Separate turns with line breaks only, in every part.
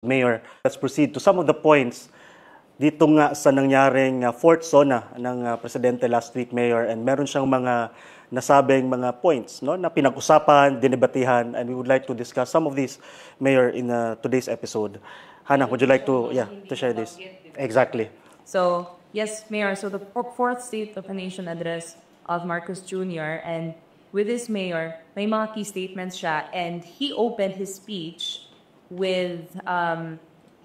Mayor, let's proceed to some of the points dito nga sa nangyaring fourth SONA ng Presidente last week, Mayor, and meron siyang mga nasabing mga points na pinag-usapan, dinebatihan, and we would like to discuss some of these, Mayor, in today's episode. Hannah, would you like to share this? Exactly.
So, yes, Mayor, so the fourth State of the Nation address of Marcos Jr. and with this Mayor, may mga key statements siya, and he opened his speech with,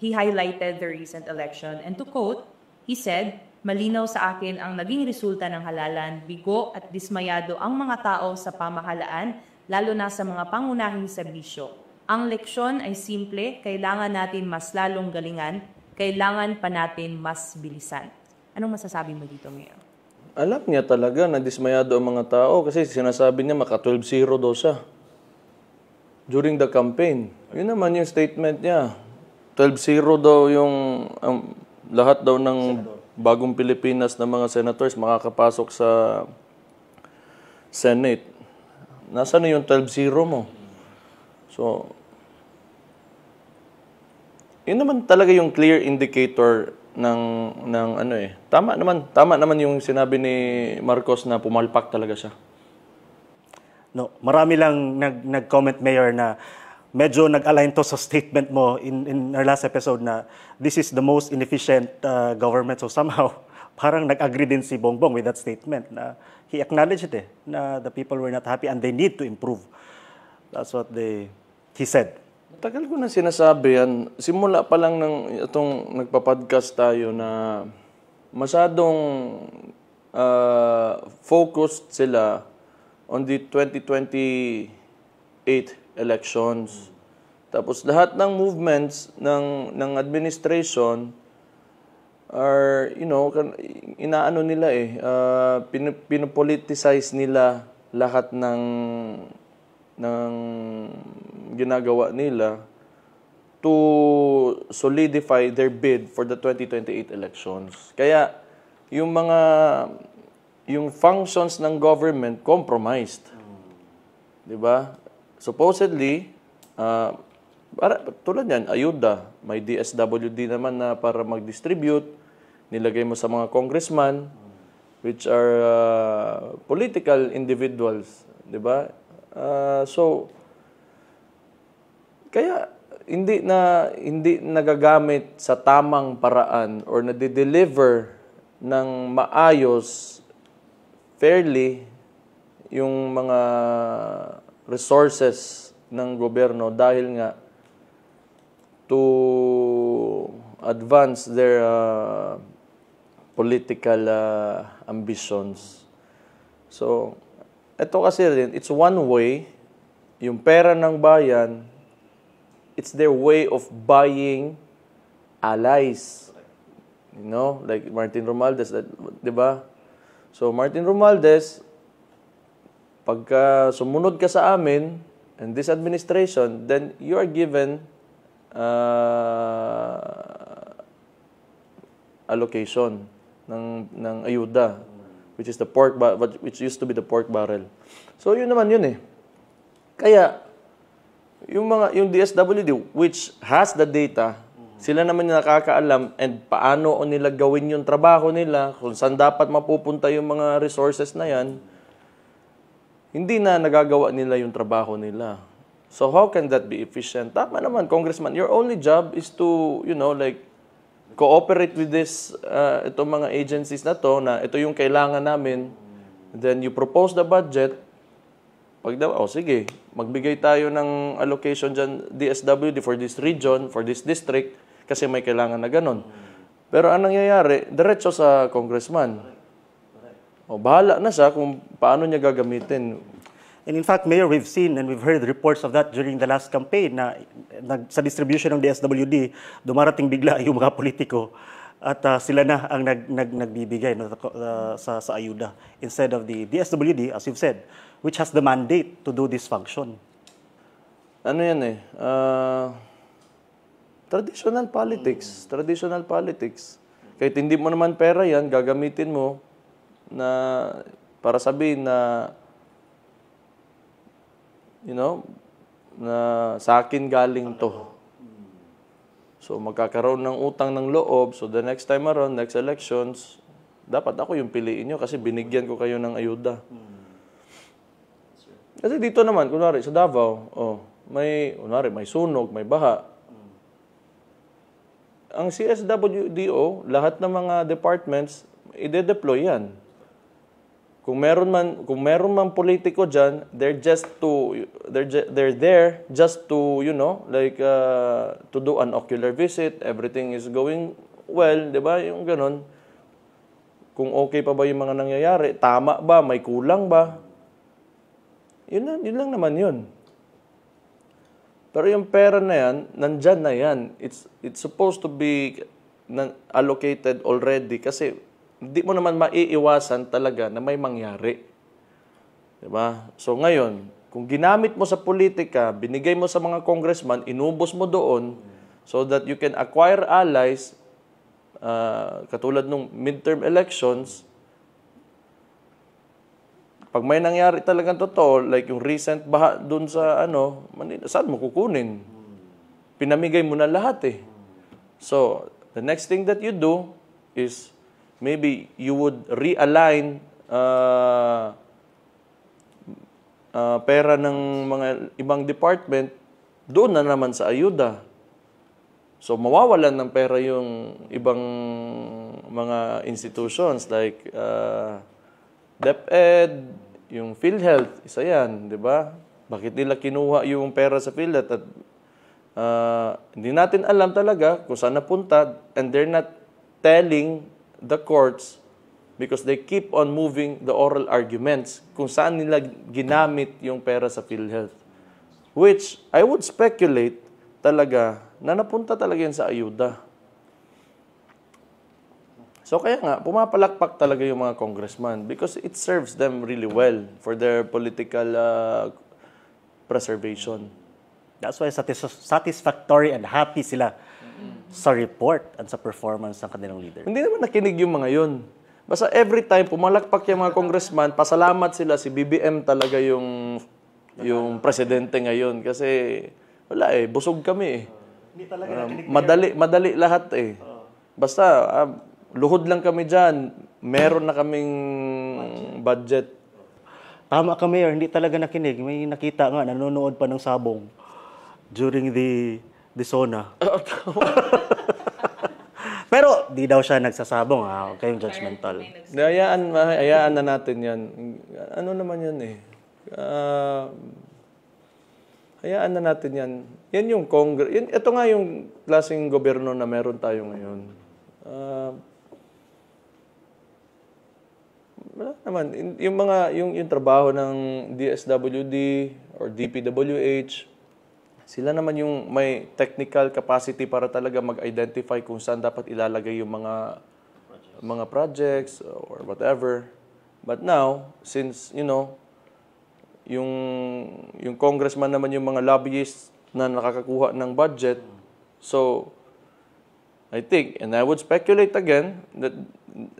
he highlighted the recent election. And to quote, he said, "Malinaw sa akin ang naging resulta ng halalan, bigo at dismayado ang mga tao sa pamahalaan, lalo na sa mga pangunahing serbisyo. Ang leksyon ay simple, kailangan natin mas lalong galingan, kailangan pa natin mas bilisan." Anong masasabi mo dito, Mayor?
Alam niya talaga na dismayado ang mga tao kasi sinasabi niya maka 12-0 daw siya during the campaign. Yun naman yung statement niya. 12-0 daw yung lahat daw ng bagong Pilipinas na mga senators makakapasok sa Senate. Nasaan na yung 12-0 mo? So, yun naman talaga yung clear indicator ng ano eh. Tama naman yung sinabi ni Marcos na pumalpak talaga siya.
No, marami lang nag-comment, Mayor, na medyo nag-align to sa statement mo in our last episode na this is the most inefficient government. So somehow, parang nag-agree din si Bongbong with that statement na he acknowledged it na the people were not happy and they need to improve. That's what he said.
Tagal ko na sinasabi yan. Simula pa lang ng itong nagpa-podcast tayo na masyadong focused sila on the 2028 elections. Tapos lahat ng movements ng administration are, inaano nila pinopoliticize nila lahat ng ginagawa nila to solidify their bid for the 2028 elections. Kaya yung functions ng government compromised. 'Di ba? Supposedly, tulad yan, ayuda, may DSWD naman na para mag-distribute, nilagay mo sa mga congressman, which are political individuals. 'Di ba? So, kaya hindi nagagamit sa tamang paraan or na-deliver ng maayos, fairly, yung mga resources ng gobyerno dahil nga to advance their political ambitions. So, ito kasi rin, it's one way, yung pera ng bayan, it's their way of buying allies. Like Martin Romualdez, di ba? So, Martin Romualdez, pagka sumunod ka sa amin and this administration, then you are given allocation ng ayuda, which is which used to be the pork barrel. So, yun naman yun eh. Kaya, yung DSWD, which has the data, sila naman yung nakakaalam and paano nila gawin yung trabaho nila, kung saan dapat mapupunta yung mga resources na yan, hindi na nagagawa nila yung trabaho nila. So how can that be efficient? Tama naman, Congressman, your only job is to, cooperate with itong mga agencies na to, na ito yung kailangan namin, then you propose the budget, sige, magbigay tayo ng allocation dyan, DSWD for this region, for this district, kasi may kailangan na ganun. Pero anong nangyayari? Diretso sa congressman. Bahala na siya kung paano niya gagamitin.
And in fact, Mayor, we've seen and we've heard reports of that during the last campaign na sa distribution ng DSWD, dumarating bigla yung mga politiko at sila na ang nagbibigay sa ayuda instead of the DSWD, as you've said, which has the mandate to do this function.
Ano yan eh? Traditional politics. Kahit hindi mo naman pera yan, gagamitin mo na para sabihin na na sa akin galing to. So magkakaroon ng utang ng loob. So the next time around, next elections, dapat ako yung piliin nyo kasi binigyan ko kayo ng ayuda. Kasi dito naman, kunwari sa Davao, may sunog, may baha. Ang CSWDO, lahat ng mga departments, ide-deploy yan. Kung meron man politiko diyan, they're there just to, to do an ocular visit, everything is going well, 'di ba? Yung ganun. Kung okay pa ba yung mga nangyayari, tama ba, may kulang ba? Yun lang naman yun. Pero yung pera na yan, nandyan na yan. It's supposed to be allocated already kasi hindi mo naman maiiwasan talaga na may mangyari. Diba? So ngayon, kung ginamit mo sa politika, binigay mo sa mga congressman, inubos mo doon so that you can acquire allies, katulad nung midterm elections, pag may nangyari talagang totoo, like yung recent baha doon sa Manila, saan mo kukunin? Pinamigay mo na lahat eh. So, the next thing that you do is maybe you would realign pera ng mga ibang department doon na naman sa ayuda. So, mawawalan ng pera yung ibang mga institutions like DepEd, yung PhilHealth, isa yan, di ba? Bakit nila kinuha yung pera sa PhilHealth at hindi natin alam talaga kung saan napunta and they're not telling the courts because they keep on moving the oral arguments kung saan nila ginamit yung pera sa PhilHealth. Which, I would speculate talaga na napunta talaga yan sa ayuda. So kaya nga, pumapalakpak talaga yung mga congressman because it serves them really well for their political preservation.
That's why satisfactory and happy sila sa report at sa performance ng kanilang leader.
Hindi naman nakinig yung mga yun. Basta every time pumalakpak yung mga congressman, pasalamat sila, si BBM talaga yung presidente ngayon. Kasi wala busog kami
Hindi talaga nakinig.
Madali lahat Basta luhod lang kami dyan, meron na kaming budget.
Tama ka, Mayor. Hindi talaga nakinig. May nakita nga, nanonood pa ng sabong during the SONA. Pero di daw siya nagsasabong. Huwag kayong judgmental.
Hayaan na natin yan. Ano naman yan hayaan na natin yan. Yan yung Congress. Ito nga yung klaseng gobyerno na meron tayo ngayon. Wala naman. Yung trabaho ng DSWD or DPWH, sila naman yung may technical capacity para talaga mag-identify kung saan dapat ilalagay yung mga projects or whatever. But now, since, yung congressman naman yung mga lobbyists na nakakakuha ng budget, so, I think, and I would speculate again, that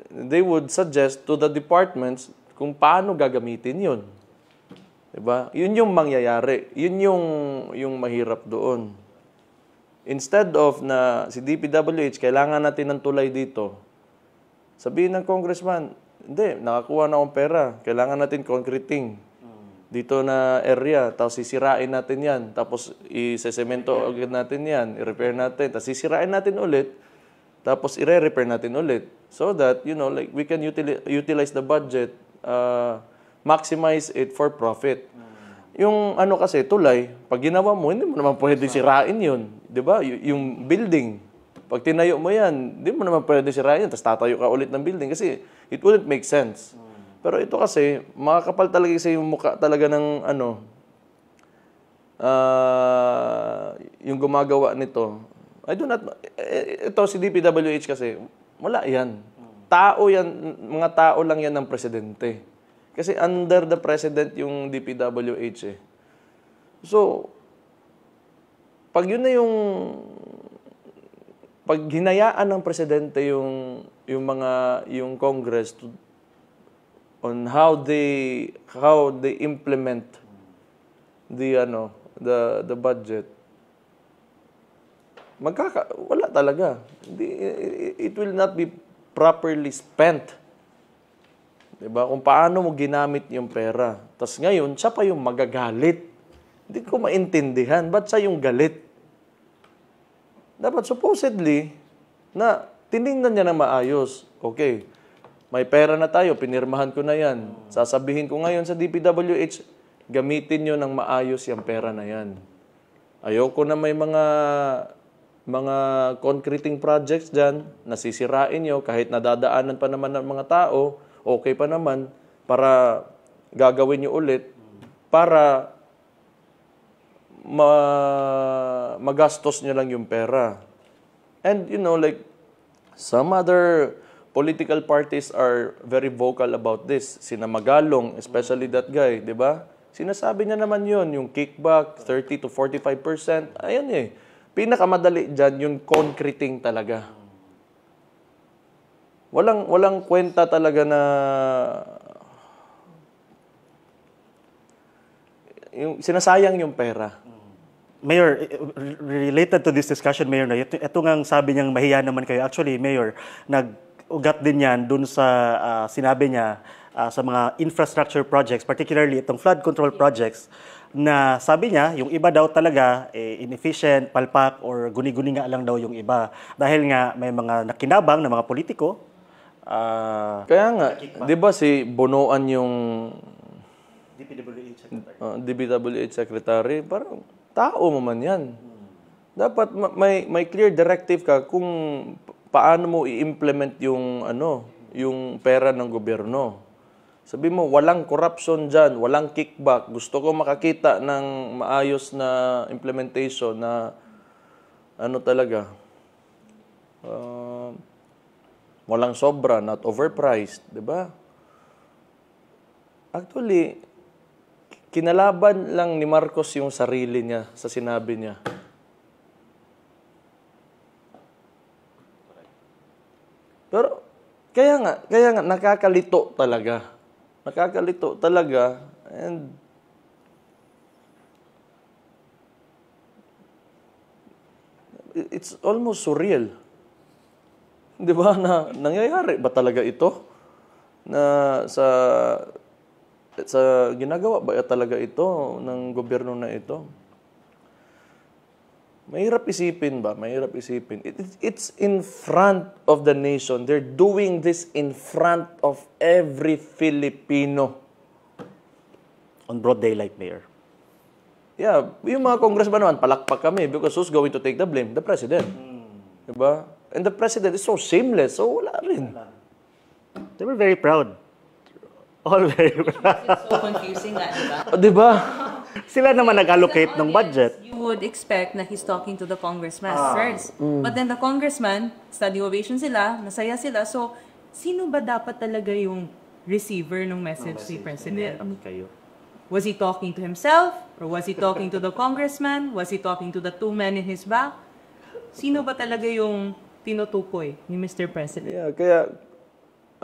they would suggest to the departments kung paano gagamitin yun. Diba? Yun yung mangyayari. Yun yung mahirap doon. Instead of na si DPWH, kailangan natin ng tulay dito, sabihin ng congressman, hindi, nakakuha na akong pera. Kailangan natin concreting dito na area. Tapos sisirain natin yan. Tapos isesemento agad natin yan. I-repair natin. Tapos sisirain natin ulit. Tapos i-repair natin ulit. So that, like we can utilize the budget, maximize it for profit. Yung kasi, tulay, pag ginawa mo, hindi mo naman pwede sirain yun. Di ba? Yung building, pag tinayo mo yan, hindi mo naman pwede sirain yun, tapos tatayo ka ulit ng building kasi it wouldn't make sense. Pero ito kasi, makakapal talaga kasi yung mukha talaga ng yung gumagawa nito. Ito si DPWH kasi, wala yan. Tao yan, mga tao lang yan ng presidente. Kasi under the president yung DPWH So, pag yun na pag hinayaan ng presidente yung Congress on how they implement the budget, wala talaga. It will not be properly spent. Diba? Kung paano mo ginamit yung pera. Tapos ngayon, siya pa yung magagalit. Hindi ko maintindihan. Ba't siya yung galit? Dapat supposedly, na tinignan niya na maayos. Okay, may pera na tayo, pinirmahan ko na yan. Sasabihin ko ngayon sa DPWH, gamitin nyo ng maayos yung pera na yan. Ayoko na may mga concreting projects dyan, nasisirain nyo, kahit nadadaanan pa naman ng mga tao, okay pa naman, para gagawin nyo ulit, para magastos nyo lang yung pera. And, like, some other political parties are very vocal about this. Sina Magalong, especially that guy, di ba? Sinasabi niya naman yun, yung kickback, 30 to 45%. Ayan pinakamadali dyan, yung concreting talaga. Walang kwenta talaga na yung sinasayang yung pera.
Mayor, related to this discussion, Mayor, na ito ngang sabi niyang mahiya naman kayo. Actually, Mayor, nag-ugat din yan dun sa sinabi niya sa mga infrastructure projects, particularly itong flood control projects, na sabi niya, yung iba daw talaga inefficient, palpak, or guni-guni nga lang daw yung iba. Dahil nga may mga nakinabang na mga politiko.
Kaya nga, di ba si Bonoan yung DPWH Secretary? Parang tao mo man yan. Dapat may clear directive ka kung paano mo i-implement yung pera ng gobyerno. Sabi mo, walang corruption dyan, walang kickback. Gusto ko makakita ng maayos na implementation na talaga. Walang sobra, not overpriced, di ba? Actually, kinalaban lang ni Marcos yung sarili niya sa sinabi niya. Pero, kaya nga, nakakalito talaga. Nakakalito talaga. And, it's almost surreal. Di ba? Na nangyayari ba talaga ito? Na sa ginagawa ba talaga ito ng gobyerno na ito? Mahirap isipin ba? Mahirap isipin. It's in front of the nation. They're doing this in front of every Filipino.
On broad daylight, Mayor.
Yeah, yung mga congressman naman, palakpak kami because who's going to take the blame? The president. Diba? And the president is so shameless, so wala rin.
They were very proud. All very proud.
It's so confusing nga, di ba?
Diba?
Sila naman nag-allocate ng budget.
You would expect na he's talking to the congressman first. But then the congressman, standing ovation sila, masaya sila. So, sino ba dapat talaga yung receiver ng message si President?
Kayo.
Was he talking to himself? Or was he talking to the congressman? Was he talking to the two men in his back? Sino ba talaga yung tinutukoy ni Mr. President?
Yeah, kaya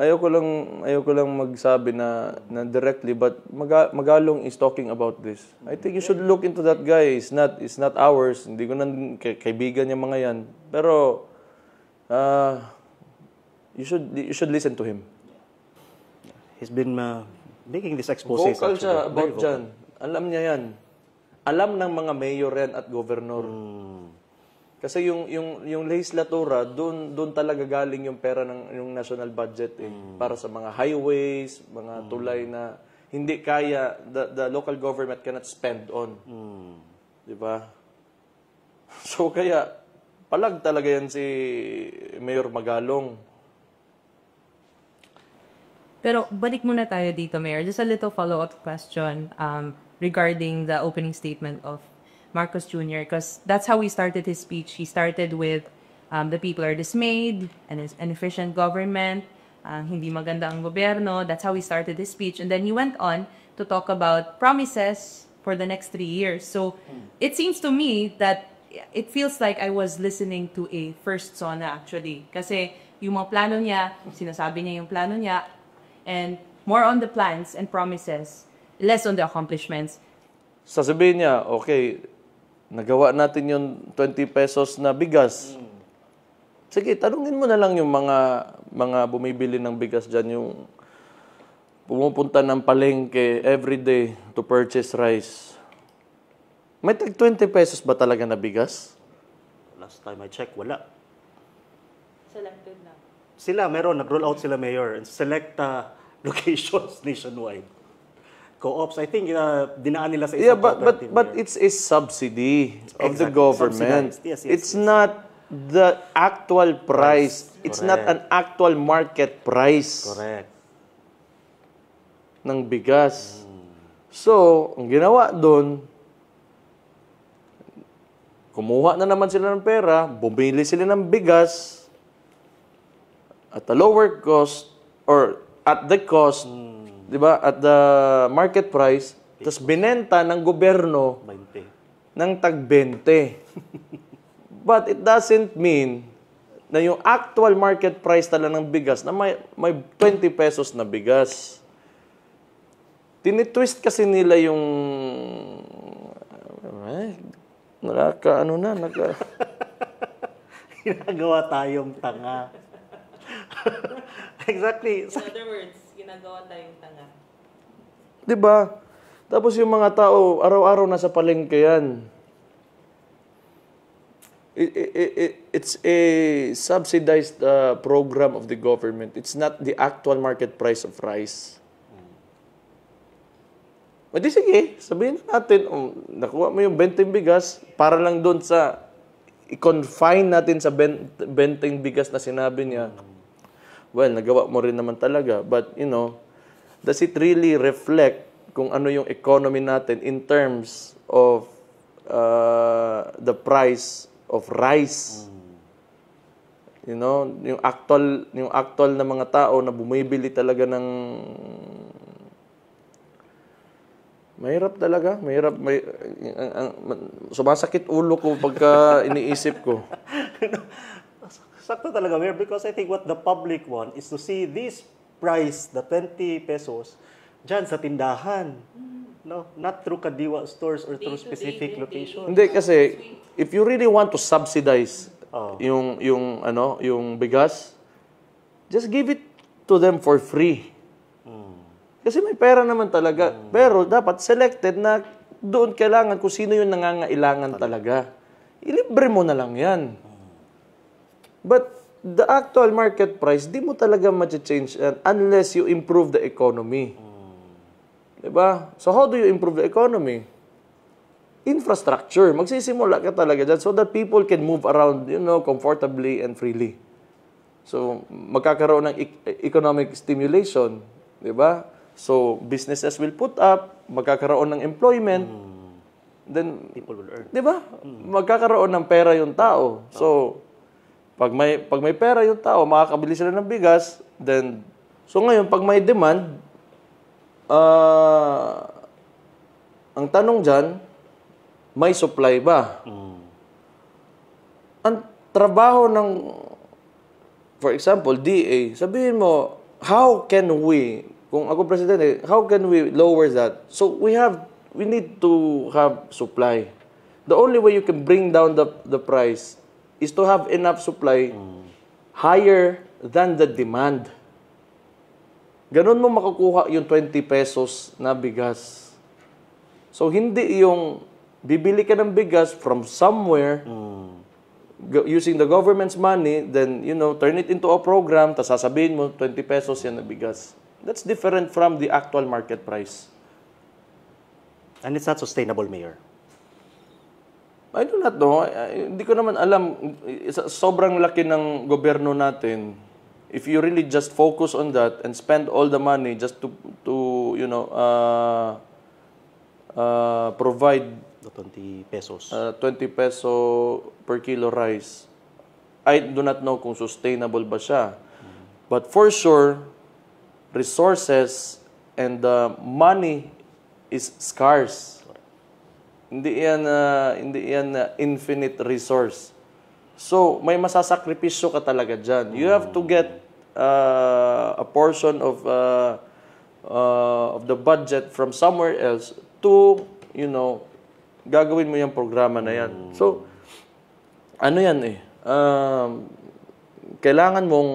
ayoko lang magsabi na directly, but Magalong is talking about this. I think you should look into that guy. It's not ours. Hindi ko nang kaibigan niya mga yan. Pero you should listen to him.
He's been making this exposes.
Vocal siya about dyan. Alam niya yan. Alam ng mga mayor yan at governor. Kasi yung legislatura, doon talaga galing yung pera ng yung national budget para sa mga highways, mga tulay na hindi kaya, the local government cannot spend on. Di ba? So kaya, palag talaga yan si Mayor Magalong.
Pero balik muna tayo dito, Mayor. Just a little follow-up question regarding the opening statement of Marcos Jr. because that's how he started his speech. He started with the people are dismayed, and an inefficient government, hindi maganda ang gobyerno. That's how he started his speech. And then he went on to talk about promises for the next 3 years. So it seems to me that it feels like I was listening to a first SONA actually. Kasi yung mga plano niya, sinasabi niya yung plano niya, and more on the plans and promises, less on the accomplishments.
Sasabihin niya, okay, Nagawa natin yung 20 pesos na bigas. Sige, tanungin mo na lang yung mga bumibili ng bigas dyan, yung pumupunta ng palengke everyday to purchase rice. May tag 20 pesos ba talaga na bigas?
Last time I checked, wala.
Selected lang.
Sila, meron, nag-roll out sila, Mayor, and select locations nationwide. Co-ops, I think, dinaan nila sa
Yeah,
isang
but
cooperative,
but
Mayor.
it's a subsidy of the
Exactly.
government.
Subsidized. Yes, yes,
It's
yes.
not the actual price. It's not
Correct.
an actual market price
Correct.
ng bigas. So, ang ginawa doon, kumuha na naman sila ng pera, bumili sila ng bigas at a lower cost or at the cost, di ba, at the market price, tapos binenta ng gobyerno
20.
ng tag 20. But it doesn't mean na yung actual market price talaga ng bigas na may 20 pesos na bigas. Tinitwist kasi nila yung
Ginagawa tayong tanga. Exactly.
In other words, ginagawa tayong tanga.
'Di ba? Tapos yung mga tao araw-araw nasa palengke yan. It's a subsidized program of the government. It's not the actual market price of rice. Di sige, sabihin natin, nakuha mo yung 20 bigas para lang doon sa i-confine natin sa 20 bigas na sinabi niya. Well, nagawa mo rin naman talaga. But, does it really reflect kung ano yung economy natin in terms of the price of rice? Yung actual na mga tao na bumibili talaga ng mahirap talaga. Sumasakit ulo ko pagka iniisip ko.
Sakto talaga, Mayor, because I think what the public want is to see this price, the 20 pesos, dyan sa tindahan. No? Not through Kadiwa stores or through specific location.
Hindi kasi if you really want to subsidize yung bigas, just give it to them for free. Kasi may pera naman talaga. Pero dapat selected na doon kailangan kung sino yung nangangailangan talaga. Ilibre mo na lang yan. But the actual market price, di mo talaga ma-change yan unless you improve the economy. Diba? So how do you improve the economy? Infrastructure. Magsisimula ka talaga dyan so that people can move around, comfortably and freely. So magkakaroon ng economic stimulation. Diba? So, businesses will put up, magkakaroon ng employment, then,
people will earn.
di ba? Magkakaroon ng pera yung tao. So, pag may pera yung tao, makakabili sila ng bigas, then, so ngayon, pag may demand, ang tanong dyan, may supply ba? Ang trabaho ng, for example, DA, sabihin mo, how can we, kung ako presidente, how can we lower that? So we need to have supply. The only way you can bring down the price is to have enough supply higher than the demand. Ganun mo makukuha yung 20 pesos na bigas. So hindi yung bibili ka ng bigas from somewhere using the government's money, then turn it into a program, tapos sasabihin mo 20 pesos yan na bigas. That's different from the actual market price.
And it's not sustainable, Mayor.
I do not know. Hindi ko naman alam. Sobrang laki ng gobyerno natin. If you really just focus on that and spend all the money just to provide
The 20 pesos.
20 peso per kilo rice, I do not know kung sustainable ba siya. But for sure, resources and money is scarce. Hindi yan infinite resource. So, may masasakripisyo ka talaga dyan. You have to get a portion of the budget from somewhere else to, gagawin mo yung programa na yan. So, ano yan eh, kailangan mong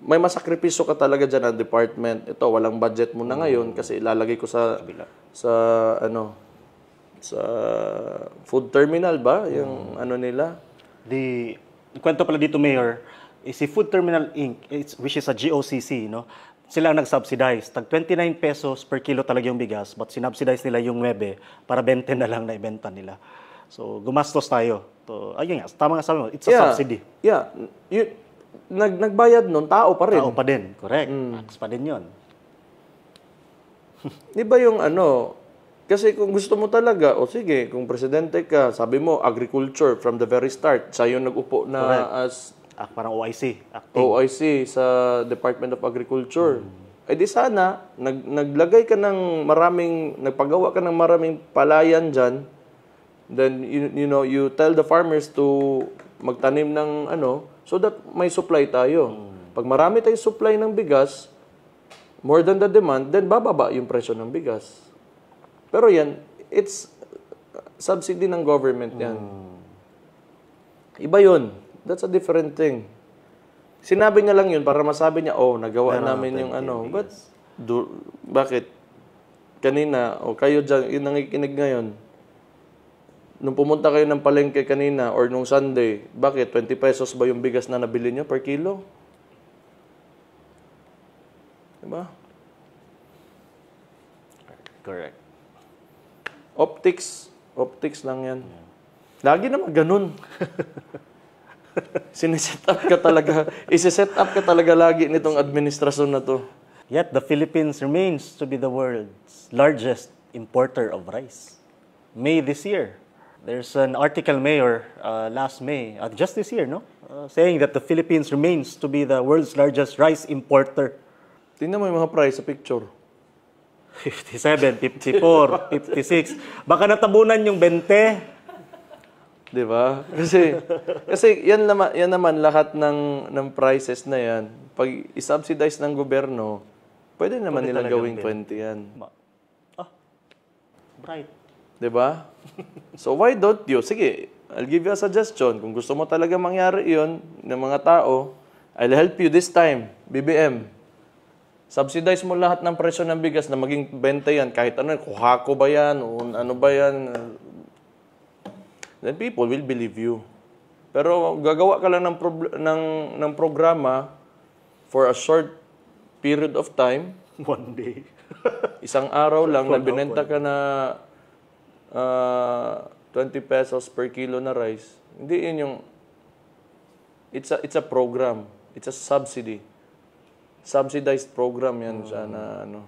may masakripisyo ka talaga dyan ang department. Ito, walang budget mo na ngayon kasi ilalagay ko sa food terminal ba? Yung ano nila?
The kwento pala dito, Mayor, is si Food Terminal Inc., which is a GOCC, no? Sila ang nag-subsidize. Tag 29 pesos per kilo talaga yung bigas, but sinubsidize nila yung 9 para 20 na lang na ibenta nila. So, gumastos tayo. So, ayun nga, tama nga sabi mo, it's a subsidy.
Yeah. Nagbayad nun, tao pa rin.
Tao pa din, correct. Tax pa din yun.
Di ba yung ano, kasi kung gusto mo talaga, o sige, kung presidente ka, sabi mo, agriculture from the very start, siya yung nag-upo na as
Parang OIC. Acting.
OIC sa Department of Agriculture. Eh di sana, naglagay ka ng nagpagawa ka ng maraming palayan dyan, then you know, you tell the farmers to magtanim ng ano, so that may supply tayo. Pag marami tayong supply ng bigas, more than the demand, then bababa yung presyo ng bigas. Pero yan, it's subsidy ng government yan. Iba yun. That's a different thing. Sinabi niya lang yun para masabi niya, oh, nagawa namin yung ano. But, bakit? Kanina, o kayo dyan, yung nangikinig ngayon, nung pumunta kayo ng palengke kanina or nung Sunday, bakit? 20 pesos ba yung bigas na nabili niyo per kilo? Diba?
Correct.
Optics lang yan. Lagi naman ganun. Sineset up ka talaga. Isi-set up ka talaga lagi nitong administrasyon na to.
Yet, the Philippines remains to be the world's largest importer of rice. May this year, there's an article, Mayor, last May, just this year, no? Saying that the Philippines remains to be the world's largest rice importer.
Tingnan mo yung mga price sa picture.
57, 54, 56. Baka natabunan yung 20.
'Di ba? Kasi yan naman lahat ng prices na yan. Pag i-subsidize ng gobyerno, pwede naman nila gawing 20 yan.
Right.
'Di ba? So why don't you? Sige, I'll give you a suggestion. Kung gusto mo talaga mangyari 'yon ng mga tao, I'll help you this time, BBM. Subsidize mo lahat ng presyo ng bigas na maging 20 yan. Kahit ano, kuhako ba yan, o ano ba yan, then people will believe you. Pero gagawa ka lang ng programa for a short period of time.
One day.
Isang araw lang na binenta ka na 20 pesos per kilo na rice. Hindi yun yung... It's a program. It's a subsidy. Subsidized program yan siya na ano.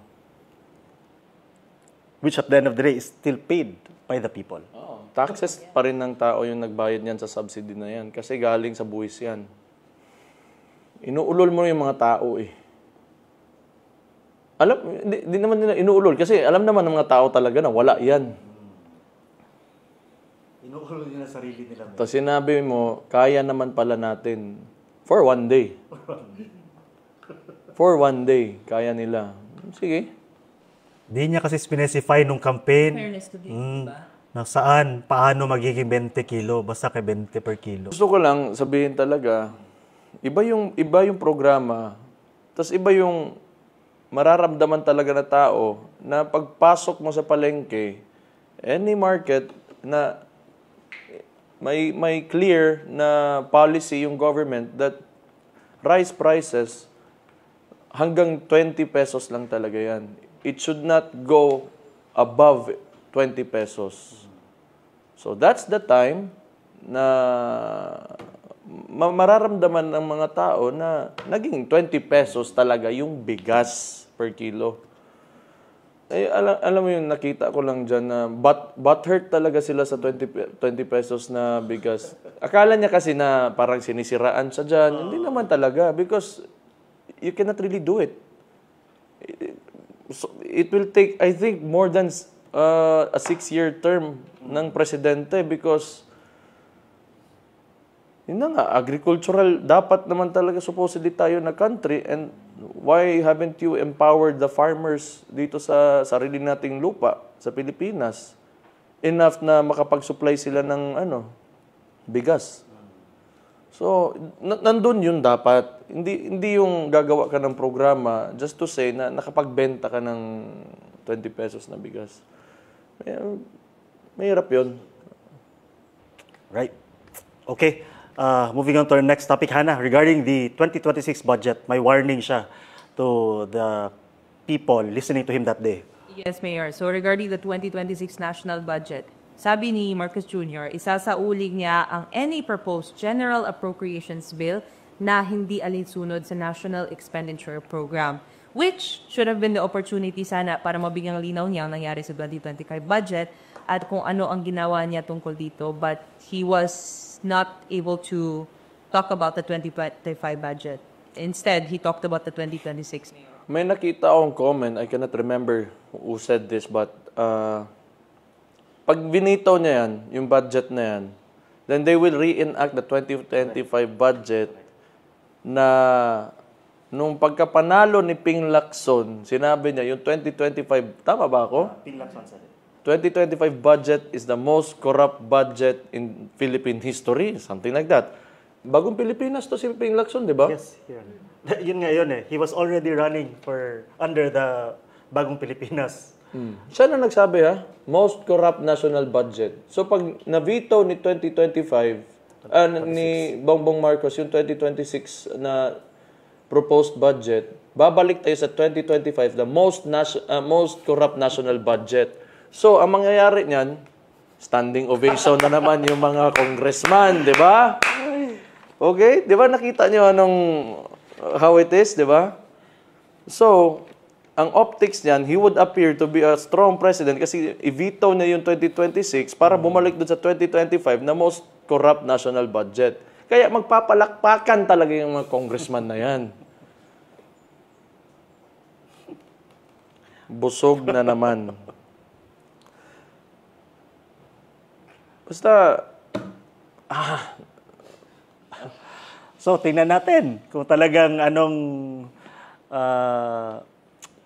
Which at the end of the day is still paid by the people.
Taxes pa rin ng tao yung nagbayad niyan sa subsidy na yan. Kasi galing sa buwis yan. Inuulol mo yung mga tao eh. Di naman nila inuulol. Kasi alam naman ng mga tao talaga na wala yan.
Inuulol nila sarili nila.
Tapos sinabi mo, kaya naman pala natin. For one day. For one day, kaya nila. Sige.
Di niya kasi specify nung campaign.
Fairness to the diba?
Na saan, paano magiging 20 kilo, basta kay 20 per kilo.
Gusto ko lang sabihin talaga, iba yung programa, tapos iba yung mararamdaman talaga na tao na pagpasok mo sa palengke, any market na may clear na policy yung government that rice prices hanggang 20 pesos lang talaga yan. It should not go above 20 pesos. So that's the time na mararamdaman ng mga tao na naging 20 pesos talaga yung bigas per kilo. Eh, alam mo yung nakita ko lang dyan na butthurt talaga sila sa 20 pesos na bigas. Akala niya kasi na parang sinisiraan siya dyan. Hindi naman talaga because you cannot really do it. So, it will take, I think, more than a 6-year term ng presidente because yun na nga, agricultural, dapat naman talaga supposedly tayo na country and why haven't you empowered the farmers dito sa sarili nating lupa, sa Pilipinas? enough na makapag-supply sila ng bigas. So, nandun yun dapat. Hindi yung gagawa ka ng programa just to say na nakapagbenta ka ng 20 pesos na bigas. Mahirap yun.
Right. Okay. Moving on to our next topic, Hannah. Regarding the 2026 budget, may warning siya to the people listening to him that day.
Yes, Mayor. So regarding the 2026 national budget, sabi ni Marcos Jr., isasaulig niya ang any proposed general appropriations bill na hindi alinsunod sa National Expenditure Program, which should have been the opportunity sana para mabigyang linaw niya ang nangyari sa 2025 budget at kung ano ang ginawa niya tungkol dito. But he was not able to talk about the 2025 budget. Instead, he talked about the 2026.
May nakita akong comment, I cannot remember who said this, but pag binitaw niya yan, yung budget na yan, then they will reenact the 2025 budget na nung pagkapanalo ni Ping Lacson, sinabi niya, yung 2025, tama ba ako? 2025 budget is the most corrupt budget in Philippine history, something like that. Bagong Pilipinas to si Ping Lacson, di ba?
Yes. Yun nga yun eh. He was already running for under the Bagong Pilipinas.
Siya na nagsabi most corrupt national budget. So pag na-veto ni 2025, ni Bongbong Marcos yung 2026 na proposed budget, babalik tayo sa 2025, the most corrupt national budget. So ang mangyayari niyan, standing ovation na naman yung mga congressman, di ba? Okay? Di ba nakita niyo how it is, di ba? So, ang optics niyan, he would appear to be a strong president kasi i-veto niya yung 2026 para bumalik doon sa 2025 na most corrupt national budget. Kaya magpapalakpakan talaga yung mga congressman na yan. Busog na naman. Basta,
So, tingnan natin kung talagang anong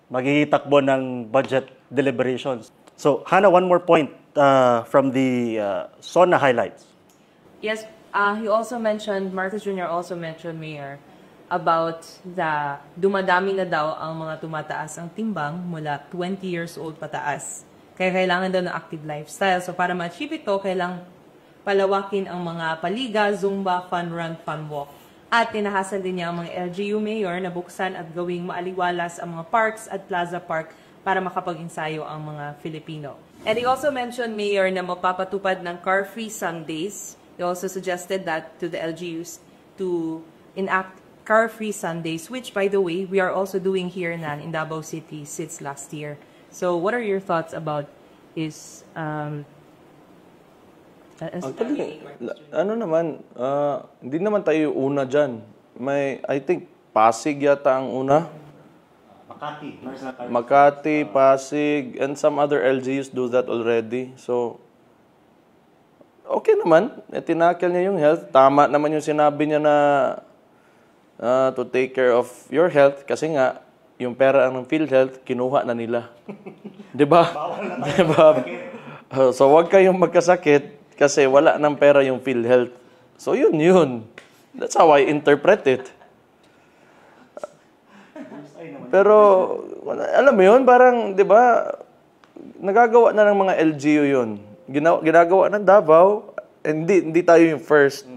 magiging takbo ng budget deliberations. So, Hannah, one more point from the SONA highlights.
Yes, he also mentioned, Marcos Jr. also mentioned, Mayor, about the dumadami na daw ang mga tumataas ang timbang mula 20 years old pataas. Kaya kailangan daw ng active lifestyle. So para ma-achieve ito, kailangan palawakin ang mga paliga, zumba, fun run, fun walk. At tinahasal din niya ang mga LGU mayor na buksan at gawing maaliwalas ang mga parks at plaza park para makapag-ensayo ang mga Filipino. And he also mentioned, Mayor, na mapapatupad ng car-free Sundays. He also suggested that to the LGUs to enact car-free Sundays, which, by the way, we are also doing here in Davao City since last year. So what are your thoughts about his
actually, hindi naman tayo una dyan. I think, Pasig yata ang una. Makati, Pasig, and some other LGUs do that already. So, okay naman. Tinakil niya yung health. Tama naman yung sinabi niya na to take care of your health. Kasi nga, yung pera ng PhilHealth, kinuha na nila. Diba? Diba? So, wag kayong magkasakit kasi wala ng pera yung PhilHealth. So, yun. That's how I interpret it. Pero, alam mo yun, parang, di ba, nagagawa na ng mga LGU yun. Ginagawa ng Davao, hindi tayo yung first.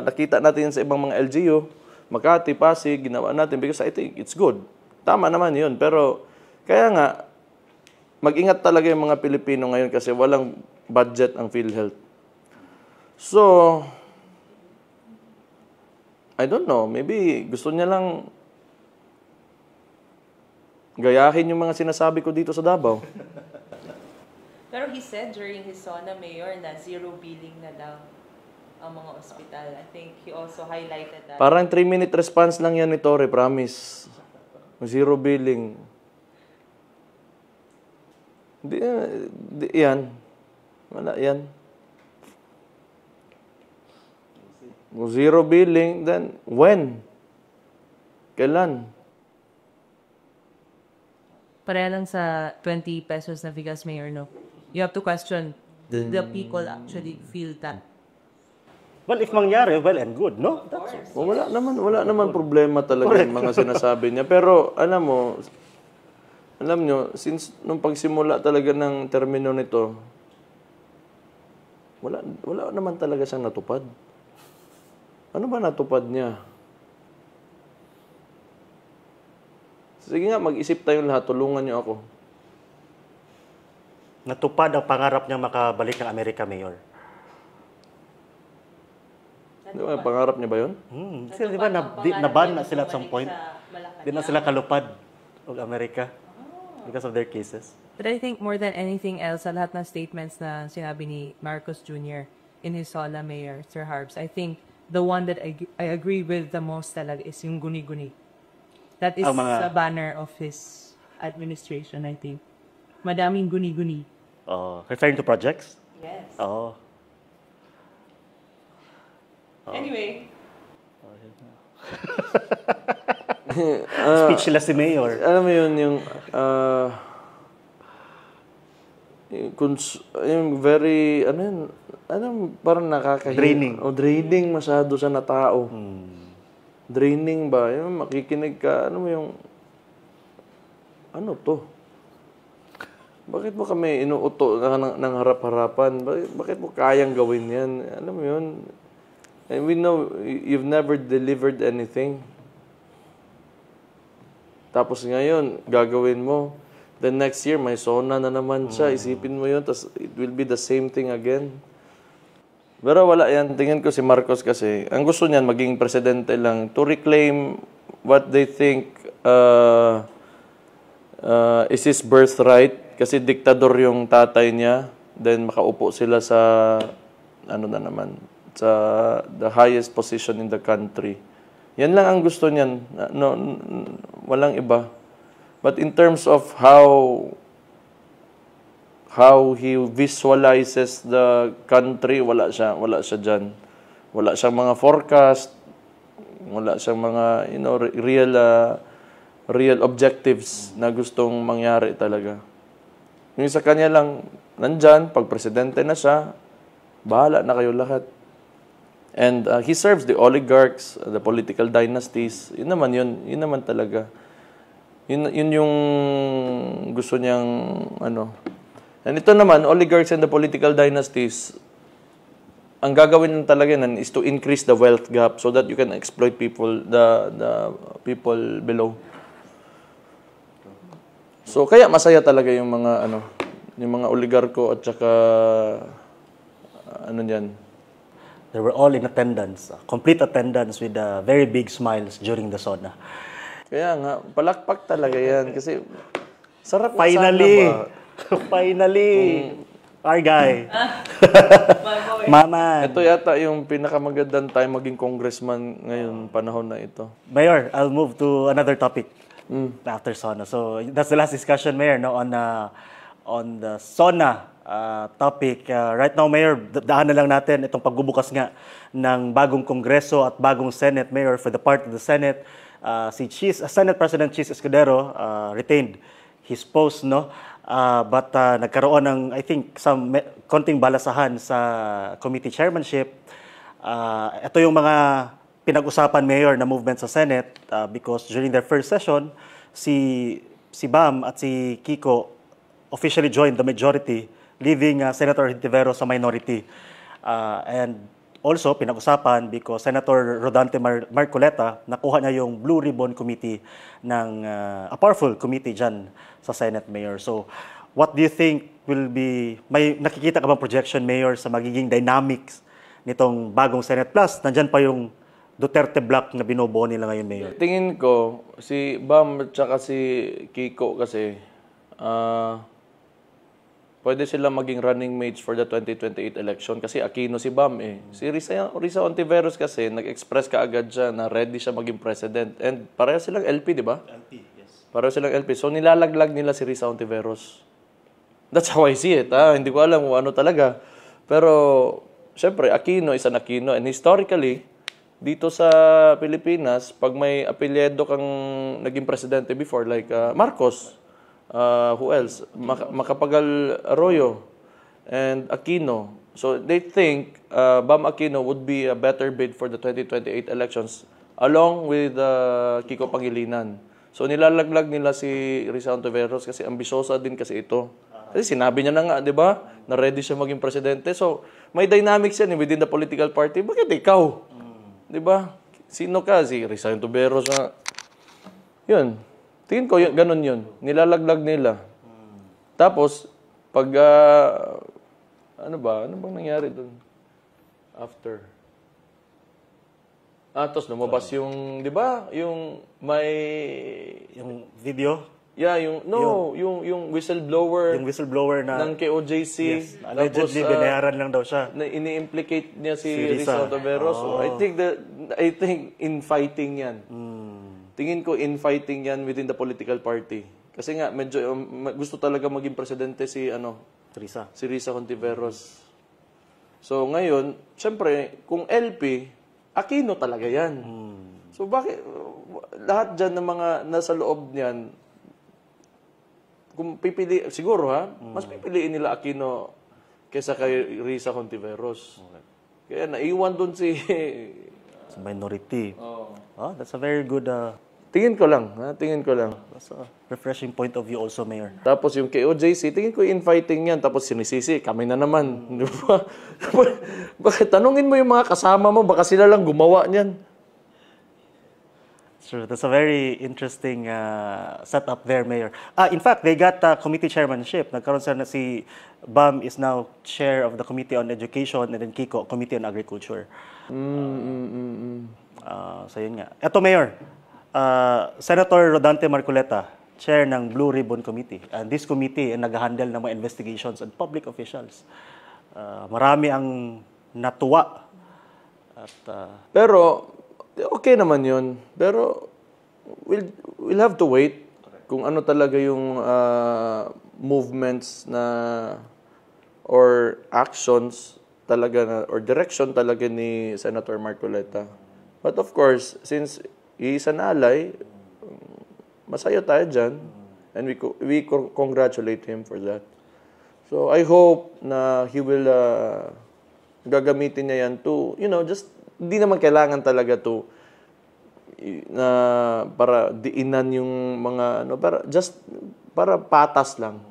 Nakita natin sa ibang mga LGU, Makati, Pasig, ginawa natin because I think it's good. Tama naman yun. Pero, kaya nga, mag-ingat talaga yung mga Pilipino ngayon kasi walang budget ang PhilHealth. So, I don't know, maybe gusto niya lang gayahin yung mga sinasabi ko dito sa Davao.
Pero he said during his SONA, Mayor, na zero billing na daw ang mga ospital. I think he also highlighted that.
Parang 3-minute response lang yan ni Torre, promise. Zero billing. Yan. Wala yan. Kung zero billing, then when? Kailan?
Pareha lang sa 20 pesos na bigas, Mayor, no? You have to question the people actually feel that.
Well, if mangyari, well and good, no?
Oh, wala naman problema talaga yung mga sinasabi niya. Pero alam nyo, since nung pagsimula talaga ng termino nito, wala naman talaga siyang natupad. Ano ba natupad niya? Sige nga, mag-isip tayong lahat. Tulungan niyo ako.
Natupad ang pangarap niya makabalik ng Amerika, Mayor.
Di ba, pangarap niya ba yun?
Kasi di ba, naban na sila at some point. Di na sila kalupad ng Amerika because of their cases.
But I think more than anything else, sa lahat ng statements na sinabi ni Marcos Jr. in his SOLA, Mayor, Sir Harbs, I think the one that I agree with the most talaga is yung guni-guni. That is the banner of his administration, I think. Madaming guni-guni.
Referring to projects?
Yes.
Oh.
Anyway.
Speechless si Mayor.
Alam mo yun, yung very, parang nakakahiya.
Draining.
Draining masyado siya na tao. Draining ba? Yung makikinig ka, ano to? Bakit mo kami inuuto ng harap-harapan? Bakit mo kayang gawin yan? Alam mo yun? And we know you've never delivered anything. Tapos ngayon, gagawin mo. The next year, may SONA na naman siya. Isipin mo yun, tapos it will be the same thing again. Pero wala yan. Tingin ko si Marcos kasi, ang gusto niyan, maging presidente lang to reclaim what they think is his birthright. Kasi diktador yung tatay niya. Then makaupo sila sa, sa the highest position in the country. Yan lang ang gusto niyan. Walang iba. But in terms of how he visualizes the country, wala siya diyan. Wala siyang mga forecast, wala siyang mga real objectives na gustong mangyari talaga. Yung sa kanya lang nandyan, pag presidente na siya, bahala na kayo lahat. And he serves the oligarchs, the political dynasties. Yun naman talaga. Yun yung gusto niyang And ito naman, oligarchs and the political dynasties, ang gagawin lang talaga yan is to increase the wealth gap so that you can exploit people, the people below. So kaya masaya talaga yung mga oligarko at saka diyan.
They were all in attendance, complete attendance with very big smiles during the SONA.
Kaya nga, palakpak talaga yan. Kasi, sarap
Finally!
Sana ba?
Finally! Our guy. Mama.
Ito yata yung pinakamagandang time maging congressman ngayon, panahon na ito.
Mayor, I'll move to another topic after SONA. So, that's the last discussion, Mayor, on the SONA topic. Right now, Mayor, daan na lang natin itong pagbubukas nga ng bagong Kongreso at bagong Senate, Mayor, for the part of the Senate. Si Senate President Chis Escudero retained his post, no? But nagkaroon ng, I think, some konting balasahan sa committee chairmanship. Ito yung mga pinag-usapan, Mayor, na movement sa Senate because during their first session, si Bam at si Kiko officially joined the majority, leaving Senator Hintivero sa minority. And also, pinag-usapan because Senator Rodante Marcoleta, nakuha niya yung Blue Ribbon Committee ng a powerful committee dyan sa Senate, Mayor. So, what do you think will be, may nakikita ka bang projection, Mayor, sa magiging dynamics nitong bagong Senate? Plus, nandyan pa yung Duterte block na binubuo nila ngayon, Mayor.
Tingin ko, si Bam at saka si Kiko kasi, pwede sila maging running mates for the 2028 election kasi Aquino si Bam eh. Si Risa Ontiveros kasi nag-express kaagad siya na ready siya maging president. And pareho silang LP, di ba?
LP, yes.
Pareho silang LP. So nilalaglag nila si Risa Ontiveros. That's how I see it. Hindi ko alam kung ano talaga. Pero, syempre, Aquino is an Aquino. And historically, dito sa Pilipinas, pag may apelyido kang naging presidente before, like Marcos, who else? Macapagal Arroyo. and Aquino. So they think Bam Aquino would be a better bid for the 2028 elections along with Kiko Pangilinan. So nilalaglag nila si Risa Ontiveros kasi ambisyosa din kasi ito. Kasi sinabi niya na nga, di ba, na ready siya maging presidente. So may dynamics yan within the political party. Bakit ikaw? Di ba? Sino ka? Si Risa Ontiveros na. Yun. Tingin ko, ganun yun. Nilalaglag nila. Tapos, pag, ano bang nangyari doon? After. Tapos lumabas yung, di ba? Yung may...
Yung video,
Yeah, yung whistleblower.
yung whistleblower na
ng KOJC.
yes, allegedly binayaran lang daw siya.
Na ini-implicate niya si
Si Risa.
Risa Ontiveros. So, I think infighting yan. Tingin ko infighting yan within the political party. Kasi nga, medyo gusto talaga maging presidente si
Teresa.
si Risa Ontiveros. So ngayon, syempre, kung LP, Aquino talaga yan. So bakit, lahat dyan ng mga nasa loob niyan, kung pipili, siguro mas pipiliin nila Aquino kaysa kay Risa Ontiveros. Kaya naiwan dun si...
Sa minority. Oh, that's a very good,
tingin ko lang.
that's a refreshing point of view also, Mayor.
Tapos yung KOJC, tingin ko infighting yan. Tapos sinisisi, kami na naman. Di ba? Bakit? Tanungin mo yung mga kasama mo, baka sila lang gumawa niyan.
Sure, that's a very interesting setup there, Mayor. In fact, they got committee chairmanship. Nagkaroon na si Bam is now chair of the Committee on Education and then Kiko, Committee on Agriculture. So yun nga. Ito, Mayor, Senator Rodante Marcoleta, chair ng Blue Ribbon Committee. And this committee ay nag-handle ng mga investigations on public officials. Marami ang natuwa. At
Pero, okay naman yun. Pero, we'll have to wait kung ano talaga yung movements na or actions talaga na, or direction talaga ni Senator Marcoleta. But of course, since he is an ally, masaya tayo dyan. And we congratulate him for that. So, I hope na he will gagamitin niya yan to, just hindi naman kailangan talaga to na para diinan yung mga para patas lang.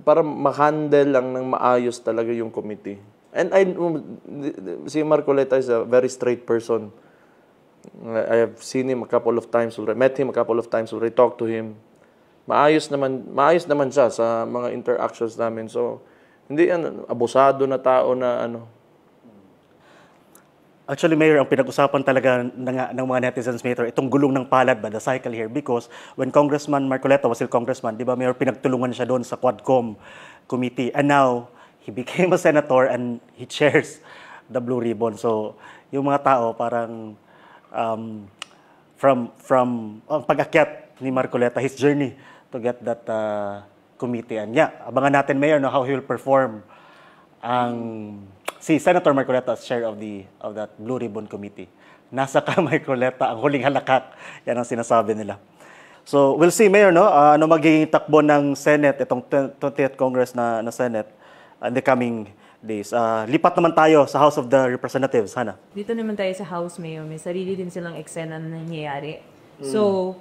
Para ma-handle lang ng maayos talaga yung committee. And si Marcoleta is a very straight person. I have seen him a couple of times already, met him a couple of times already, talked to him. Maayos naman siya sa mga interactions namin. So, hindi abusado na tao na
actually, Mayor, ang pinag-usapan talaga ng mga netizens, Mayor, itong gulong ng palad ba, the cycle here, because when Congressman Marcoleta was still Congressman, di ba, Mayor, pinagtulungan siya doon sa Quadcom committee. And now, he became a senator and he chairs the Blue Ribbon. So, yung mga tao parang from pag-akyat ni Marcoleta, his journey to get that committee. And yeah, abangan natin, Mayor, how he will perform si Senator Marcoleta as chair of that Blue Ribbon Committee. Nasa ka, Marcoleta, ang huling halakak. Yan ang sinasabi nila. So, we'll see, Mayor, ano magiging takbo ng Senate, itong 20th Congress na Senate in the coming days. Lipat naman tayo sa House of the Representatives, Hana.
Dito naman tayo sa House, Mayor. May sarili din silang eksena na nangyayari. So,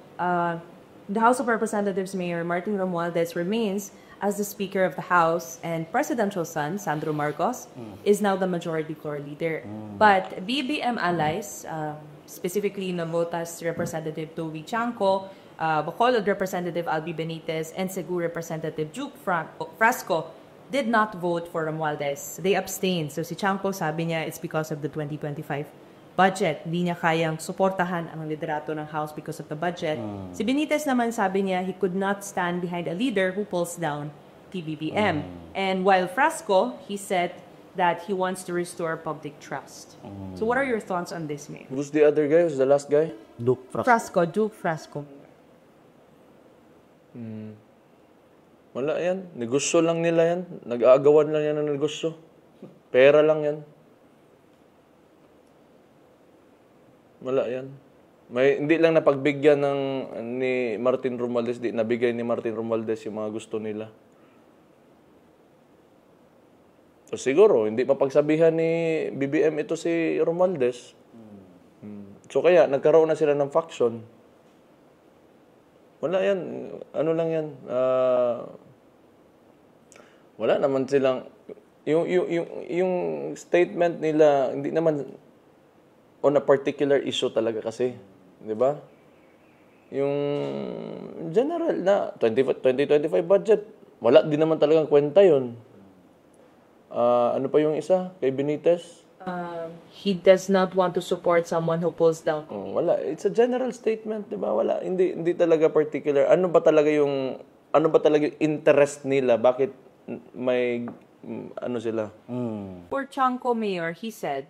the House of Representatives, Mayor Martin Romualdez remains as the Speaker of the House, and presidential son, Sandro Marcos, is now the majority floor leader. But BBM allies, specifically Navotas Representative Toby Chanco, Bacolod Representative Albi Benitez, and Cebu Representative Duke Frasco, did not vote for Romualdez. They abstained. So si Chanco, sabi niya, it's because of the 2025 budget. Hindi niya kayang suportahan ang liderato ng House because of the budget. Si Benitez naman, sabi niya, he could not stand behind a leader who pulls down PBBM. And while Frasco, he said that he wants to restore public trust. So what are your thoughts on this, Mayor?
Who's the other guy? Who's the last guy?
Duke
Duke Frasco.
Wala yan. Negosyo lang nila yan. Nag-aagawan lang yan ng negosyo. Pera lang yan. Wala yan. Hindi lang napagbigyan ni Martin Romualdez, nabigay ni Martin Romualdez yung mga gusto nila. So siguro, hindi mapagsabihan ni BBM ito si Romualdez. So kaya, nagkaroon na sila ng faction. Wala yan. Ano lang yan. Wala naman silang... Yung statement nila, hindi naman on a particular issue talaga kasi. Di ba? Yung general na 2025 budget, wala din naman talagang kwenta yun. Ano pa yung isa? Kay Benitez?
He does not want to support someone who pulls down.
Wala. It's a general statement, 'di ba? Wala. Hindi talaga particular. Ano ba talaga yung interest nila? Bakit may ano sila?
For Chanco Mayor, he said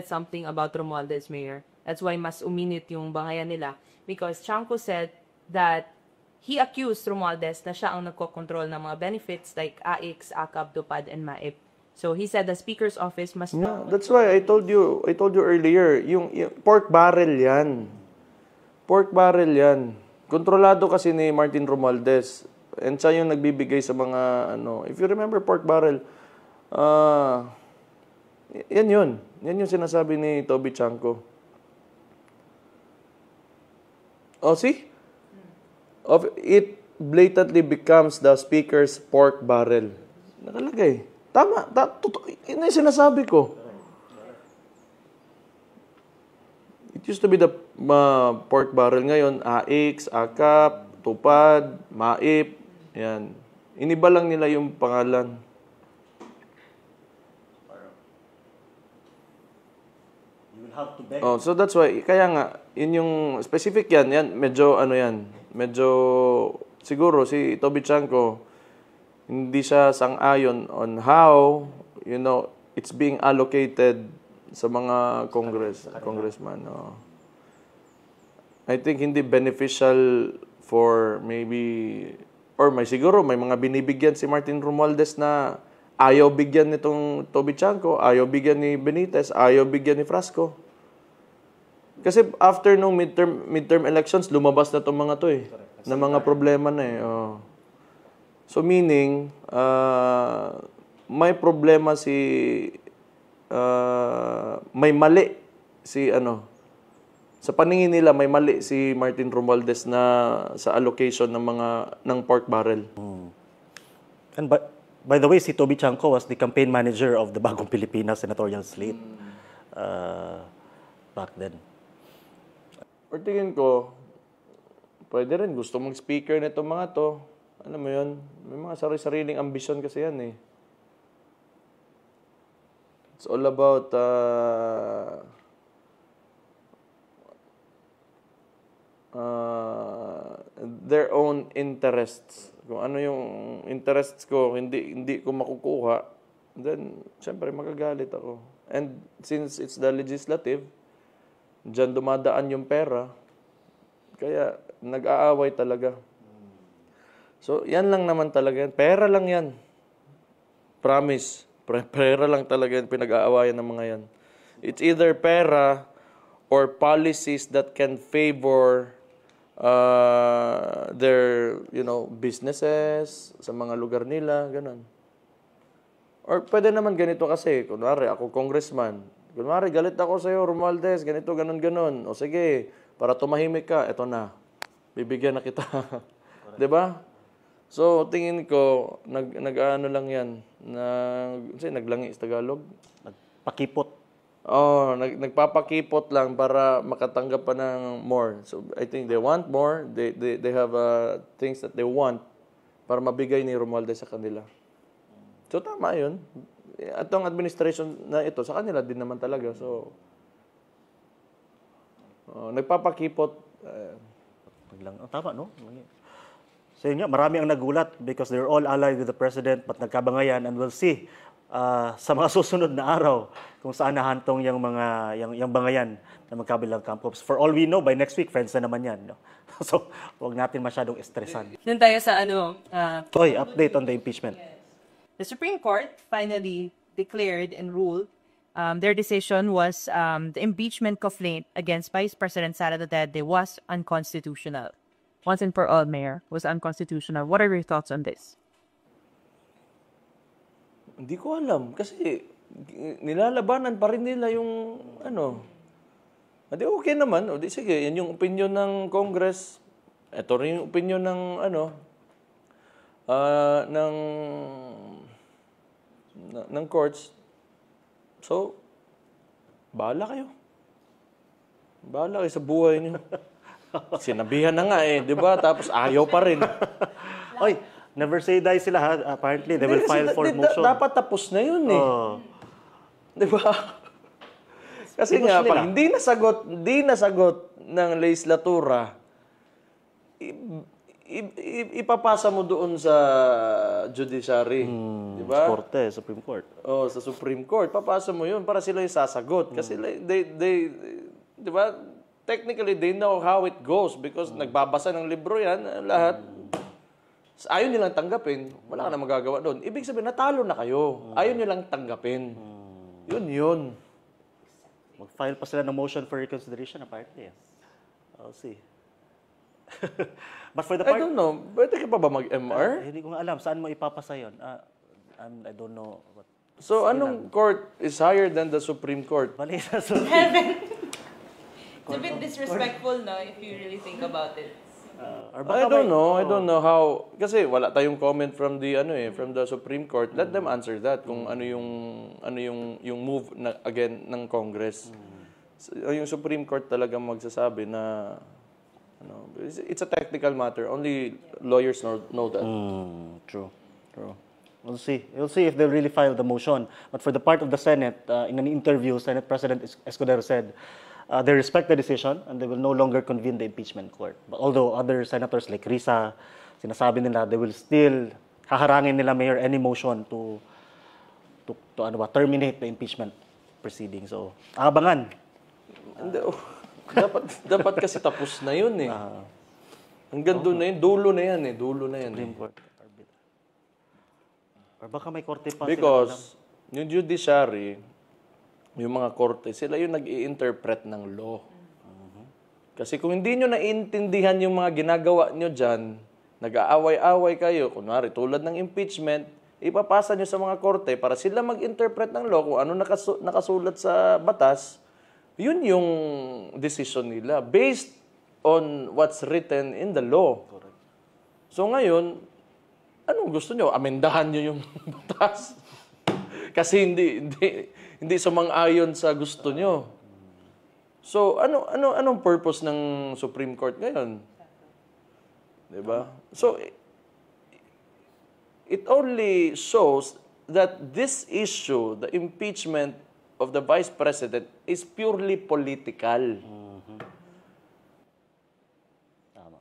something about Romualdez Mayor. That's why mas uminit yung bangayan nila because Chanco said that he accused Romualdez na siya ang nagko-control ng mga benefits like AIX, AKAP, DOPAD, and MAIP. So he said the speaker's office must...
Yeah, that's why I told you earlier, yung pork barrel yan. Pork barrel yan. Kontrolado kasi ni Martin Romualdez. And siya yung nagbibigay sa mga, if you remember pork barrel, yan yun. Yan yung sinasabi ni Toby Chanco. Oh, see? It blatantly becomes the speaker's pork barrel. Nakalagay. Tama. Yun yung sinasabi ko. It used to be the pork barrel. Ngayon, AIX, AKAP, TUPAD, MAIP. Yan. Iniba lang nila yung pangalan.
You will have to beg.
Oh, so that's why, kaya nga, yun yung specific yan, medyo siguro si Toby Chanco, hindi siya sang-ayon on how, it's being allocated sa mga congressman. I think hindi beneficial for maybe, or siguro may mga binibigyan si Martin Romualdez na ayaw bigyan nitong Toby Chanco, ayaw bigyan ni Benitez, ayaw bigyan ni Frasco. Kasi after nung midterm elections, lumabas na itong mga to na mga problema na So meaning, may problema may mali sa paningin nila may mali si Martin Romualdez na sa allocation ng pork barrel.
And by the way, si Toby Chanco was the campaign manager of the Bagong Pilipinas senatorial slate back then.
Or tingin ko, pwede rin gusto mong speaker nito mga to. Alam mo yun, may mga sarili-sariling ambisyon kasi yan It's all about their own interests. Kung ano yung interests ko, hindi ko makukuha, then, siyempre, magagalit ako. And since it's the legislative, dyan dumadaan yung pera, kaya nag-aaway talaga. So, yan lang naman talaga yan. Pera lang yan. Promise. Pera lang talaga yan. Pinag-aawayan ng mga yan. It's either pera or policies that can favor their, businesses sa mga lugar nila. Ganun. Or pwede naman ganito kasi. Kunwari, ako congressman. Kunwari, galit ako sa'yo, Romualdez. Ganito, ganun. O sige, para tumahimik ka, eto na. Bibigyan na kita. 'Di ba? So, tingin ko, nag-ano lang yan, naglangi sa Tagalog?
Nagpakipot.
Nagpapakipot lang para makatanggap pa ng more. So, I think they want more, they have things that they want para mabigay ni Romualdez sa kanila. So, tama yun. At ang administration na ito, sa kanila din naman talaga. So, nagpapakipot.
Tama, no? So yun nga, marami ang nagulat because they're all allied with the president but nagkabangayan, and we'll see sa mga susunod na araw kung saan nahantong yung bangayan na magkabilang kampo. For all we know, by next week, friends na naman yan. No? So, huwag natin masyadong estresan.
Doon tayo sa
Update on the impeachment.
The Supreme Court finally declared and ruled their decision was the impeachment complaint against Vice President Sara Duterte was unconstitutional. Once and for all, Mayor, was unconstitutional. What are your thoughts on this?
Hindi ko alam. Kasi nilalabanan pa rin nila yung Hindi okay naman. O di sige, yan yung opinion ng Congress. Ito rin yung opinion ng ng courts. So, bahala kayo. Bahala kayo sa buhay niyo. Sinabihan na nga di ba? Tapos ayaw pa rin.
Oy, never say die sila ha. Apparently, they will file for motion.
Dapat tapos na yun Di ba? Kasi nga, pag hindi nasagot ng legislatura, ipapasa mo doon sa judiciary. Di ba?
Supreme Court.
Sa Supreme Court. Papasa mo yun para sila yung sasagot. Kasi di ba? Technically, they know how it goes because nagbabasa ng libro yan, lahat. Ayaw nilang tanggapin, wala ka na magagawa doon. Ibig sabihin, natalo na kayo. Ayaw nilang tanggapin. Yun.
Mag-file pa sila ng motion for reconsideration, apparently. I'll see. But for the part...
I don't know. Pwede ka pa ba mag-MR?
Hindi ko nga alam. Saan mo ipapasa yun? I don't know.
So, anong court is higher than the Supreme Court?
Mali sa Supreme.
It's a bit disrespectful, no, if you really think about it.
I don't know how kasi wala tayong comment from the from the Supreme Court. Let them answer that kung ano yung move na again ng Congress. So, yung Supreme Court talaga magsasabi na it's a technical matter. Only lawyers know that.
True. We'll see. We'll see if they'll really file the motion. But for the part of the Senate, in an interview, Senate President Escudero said they respect the decision and they will no longer convene the impeachment court. But although other senators like Risa, sinasabi nila they will still haharangin nila Mayor any motion to terminate the impeachment proceeding. So, abangan.
Dapat kasi tapos na yun Hanggang doon na yun, dulo na yan
Supreme Court. Or baka may korte pa
because yung judiciary, yung mga korte, sila yung nag-i-interpret ng law. Kasi kung hindi nyo naiintindihan yung mga ginagawa nyo dyan, nag-aaway-away kayo, kunwari tulad ng impeachment, ipapasa nyo sa mga korte para sila mag-interpret ng law kung ano nakasulat sa batas, yun yung decision nila based on what's written in the law. So ngayon, anong gusto nyo? Amendahan nyo yung batas? Kasi hindi sumang-ayon sa gusto nyo. So, anong purpose ng Supreme Court ngayon? 'Di ba? So, it only shows that this issue, the impeachment of the Vice President, is purely political.
Tama.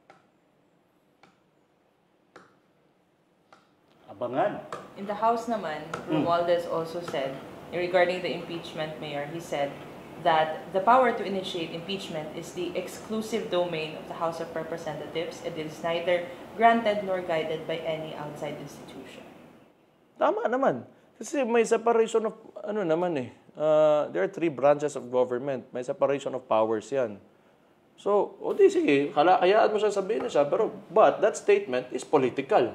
Abangan.
In the House naman, Romualdez also said, regarding the impeachment, Mayor, he said that the power to initiate impeachment is the exclusive domain of the House of Representatives. It is neither granted nor guided by any outside institution.
Tama naman. Kasi may separation of, there are 3 branches of government. May separation of powers yan. So, sige, hayaan mo siya sabihin na siya, but that statement is political.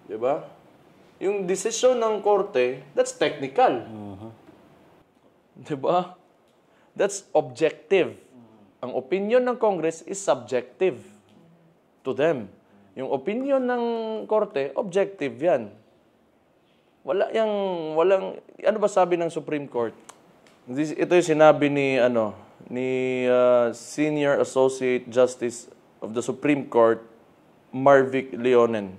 Diba? Yung decision ng korte, that's technical. Diba? That's objective. Ang opinion ng Congress is subjective to them. Yung opinion ng korte, objective yan. Walang, ano ba sabi ng Supreme Court? Ito yung sinabi ni Senior Associate Justice of the Supreme Court, Marvick Leonen.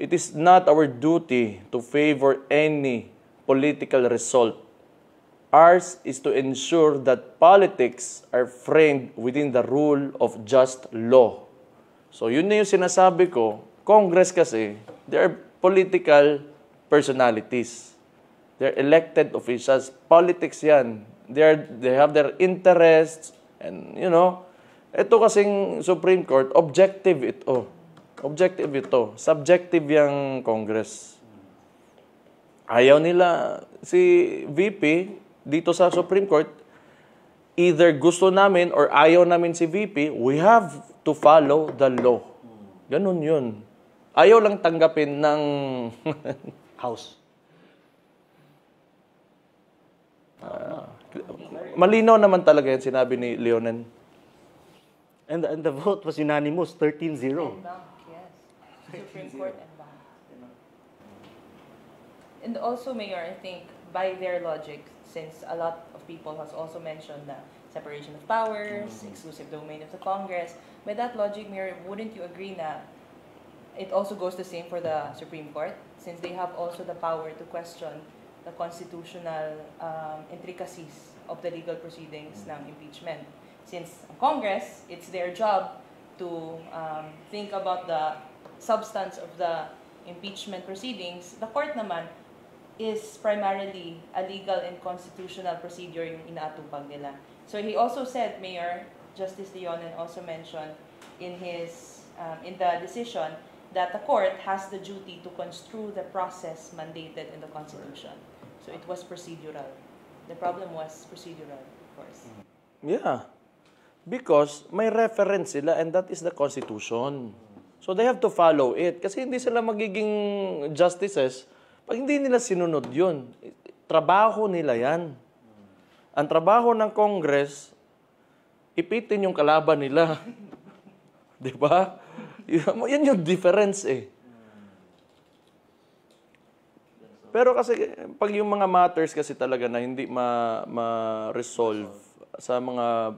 It is not our duty to favor any political result. Ours is to ensure that politics are framed within the rule of just law. So yun na yung sinasabi ko. Congress kasi, they are political personalities. They're elected officials. Politics yan. They have their interests. And, ito kasing Supreme Court, objective ito. Objective ito. Subjective yung Congress. Ayaw nila si VP dito sa Supreme Court, either gusto namin or ayaw namin si VP, we have to follow the law. Ganun yun. Ayaw lang tanggapin ng
House.
Malinaw naman talaga yan sinabi ni Leonen.
And the vote was unanimous, 13-0.
Yes. Supreme Court and bank. And also, Mayor, I think by their logic, since a lot of people has also mentioned the separation of powers, exclusive domain of the Congress, by that logic, Mayor, wouldn't you agree na it also goes the same for the Supreme Court, since they have also the power to question the constitutional intricacies of the legal proceedings ng impeachment. Since ang Congress, it's their job to think about the substance of the impeachment proceedings. The court naman is primarily a legal and constitutional procedure yung inaatupag nila. So he also said, Mayor, Justice Leonen also mentioned in his in the decision that the court has the duty to construe the process mandated in the Constitution. So it was procedural. The problem was procedural, of course.
Yeah. Because may reference sila and that is the Constitution. So they have to follow it. Kasi hindi sila magiging justices pag hindi nila sinunod yun. Trabaho nila yan. Ang trabaho ng Congress, ipitin yung kalaban nila. Di ba? Yan yung difference eh. Pero kasi pag yung mga matters kasi talaga na hindi ma-resolve sa mga